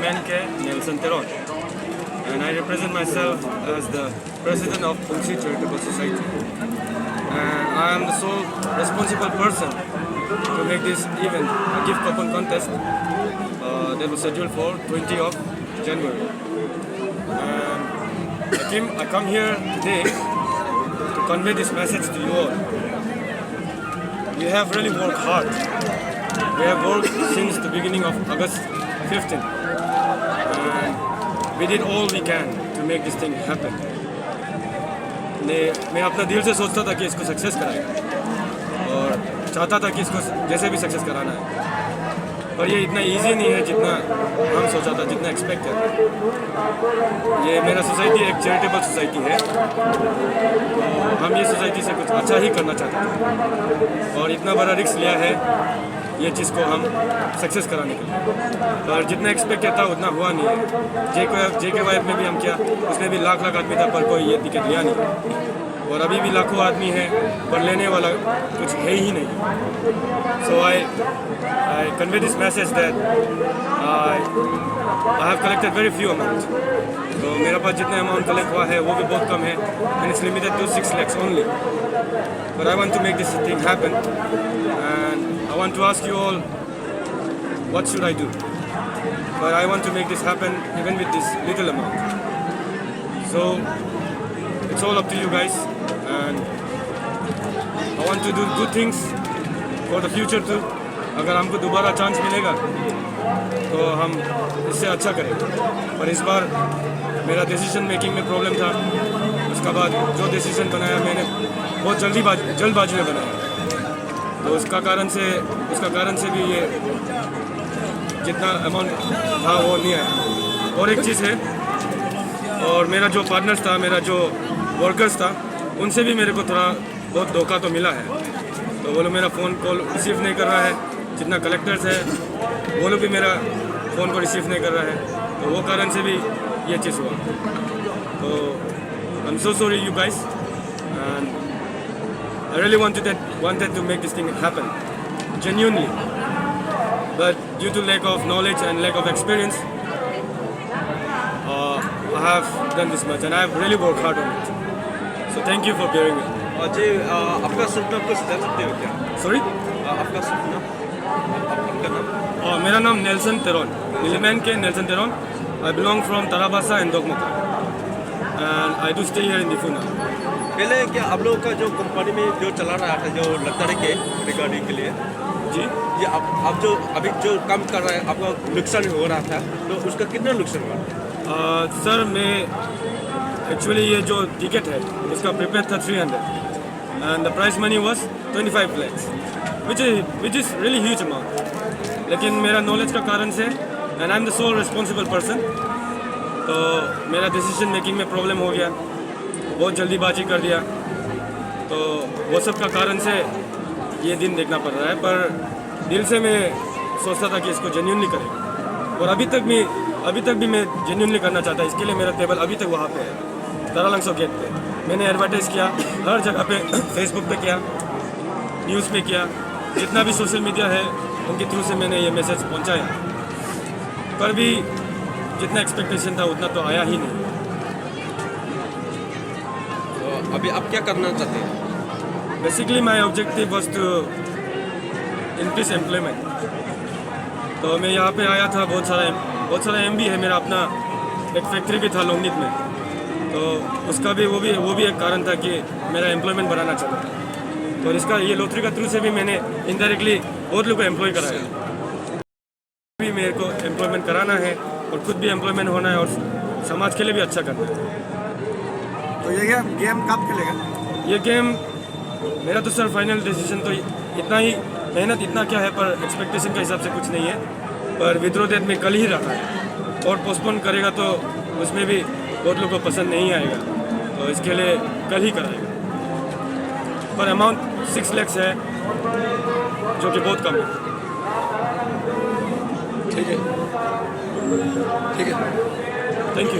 Niliman K. Nelson Teron, and I represent myself as the president of Pungsi Charitable Society. And I am the sole responsible person to make this event a gift coupon contest that was scheduled for 20th of January. And I come here today to convey this message to you all. We have really worked hard. We have worked since the beginning of August 15th. And we did all we can to make this thing happen. मैं अपना दिल से सोचता था कि इसको success कराएगा और चाहता था कि इसको जैसे भी सक्सेस कराना है, पर ये इतना इजी नहीं है जितना हम सोचा था, जितना एक्सपेक्ट है। ये मेरा सोसाइटी एक चैरिटेबल सोसाइटी है, तो हम ये सोसाइटी से कुछ अच्छा ही करना चाहते थे और इतना बड़ा रिस्क लिया है ये चीज़ को हम सक्सेस कराने के लिए। पर जितना एक्सपेक्ट किया था उतना हुआ नहीं है। JKY में भी हम किया, उसमें भी लाख आदमी था पर कोई ये टिकट लिया नहीं, और अभी भी लाखों आदमी है पर लेने वाला कुछ है ही नहीं। So I convey this message that I have collected very few amount. तो मेरे पास जितना अमाउंट कलेक्ट हुआ है वो भी बहुत कम है, and it's limited to 6 lakhs only. But I want to make this thing happen and I want to ask you all, what should I do? But I want to make this happen even with this little amount. So it's all up to you guys, and I want to do good things for the future too. अगर हमको दोबारा chance मिलेगा तो हम इससे अच्छा करेंगे। पर इस बार मेरा डिसीजन मेकिंग में प्रॉब्लम था। उसके बाद जो डिसीजन बनाया मैंने बहुत जल्दबाजी में बनाया, तो उसका कारण से भी ये जितना अमाउंट था वो नहीं आया। और एक चीज़ है, और मेरा जो पार्टनर्स था, मेरा जो वर्कर्स था, उनसे भी मेरे को थोड़ा बहुत धोखा तो मिला है। तो वो लोग मेरा फ़ोन कॉल रिसीव नहीं कर रहा है। जितना कलेक्टर्स है वो लोग भी मेरा फ़ोन को रिसीव नहीं कर रहा है, तो वो कारण से भी ये चीज़ हुआ। तो I am so sorry you guys, and I really wanted to make this thing happen, genuinely. But due to lack of knowledge and lack of experience, I have done this much, and I have really worked hard on it. So thank you for bearing with me. जी, आपका सपना कुछ बता सकते हो क्या? Sorry? आपका सपना, आपका नाम? मेरा नाम Nelson तेरोन, Niliman K. Nelson Teron. I belong from Tarabasa and Dogmata, and I do stay here in Difu now. पहले क्या आप लोगों का जो कंपनी में जो चला रहा था, जो लताड़ी के रिगार्डिंग के लिए जी, ये आप जो अभी जो काम कर रहे हैं, आपका नुकसान हो रहा था, तो उसका कितना नुकसान हुआ? सर मैं एक्चुअली ये जो टिकट है उसका प्रीपेड था 300, and the price money was 25 lakhs, which is really huge amount. लेकिन मेरा नॉलेज का कारण से, and I am the sole responsible person, तो मेरा डिसीजन मेकिंग में प्रॉब्लम हो गया, बहुत जल्दीबाजी कर दिया, तो वो सब का कारण से ये दिन देखना पड़ रहा है। पर दिल से मैं सोचता था कि इसको जेन्युइनली करें, और अभी तक भी मैं जेन्युइनली करना चाहता। इसके लिए मेरा टेबल अभी तक वहाँ पे है, तारालंगसो गेट पे। मैंने एडवर्टाइज़ किया हर जगह पे, फेसबुक पे किया, न्यूज़ पे किया, जितना भी सोशल मीडिया है उनके थ्रू से मैंने ये मैसेज पहुँचाया, पर भी जितना एक्सपेक्टेशन था उतना तो आया ही नहीं। अभी आप क्या करना चाहते हैं? Basically my objective was to increase employment. तो मैं यहाँ पे आया था, बहुत सारा MB है मेरा, अपना एक फैक्ट्री भी था लोंगनीत में, तो उसका भी वो भी एक कारण था कि मेरा एम्प्लॉयमेंट बढ़ाना चाहता था। तो इसका ये लॉटरी का थ्रू से भी मैंने इनडायरेक्टली बहुत लोगों को एम्प्लॉय कराया। भी मेरे को एम्प्लॉयमेंट कराना है और खुद भी एम्प्लॉयमेंट होना है और समाज के लिए भी अच्छा करना है। तो ये गेम कब खेलेगा? ये गेम मेरा तो सर फाइनल डिसीजन तो इतना ही, मेहनत इतना क्या है, पर एक्सपेक्टेशन के हिसाब से कुछ नहीं है। पर विद्रोह डेट में कल ही रखा है, और पोस्टपोन करेगा तो उसमें भी बहुत लोगों को पसंद नहीं आएगा, तो इसके लिए कल ही कराएगा। पर अमाउंट 6 lakhs है, जो कि बहुत कम है। ठीक है, थैंक यू।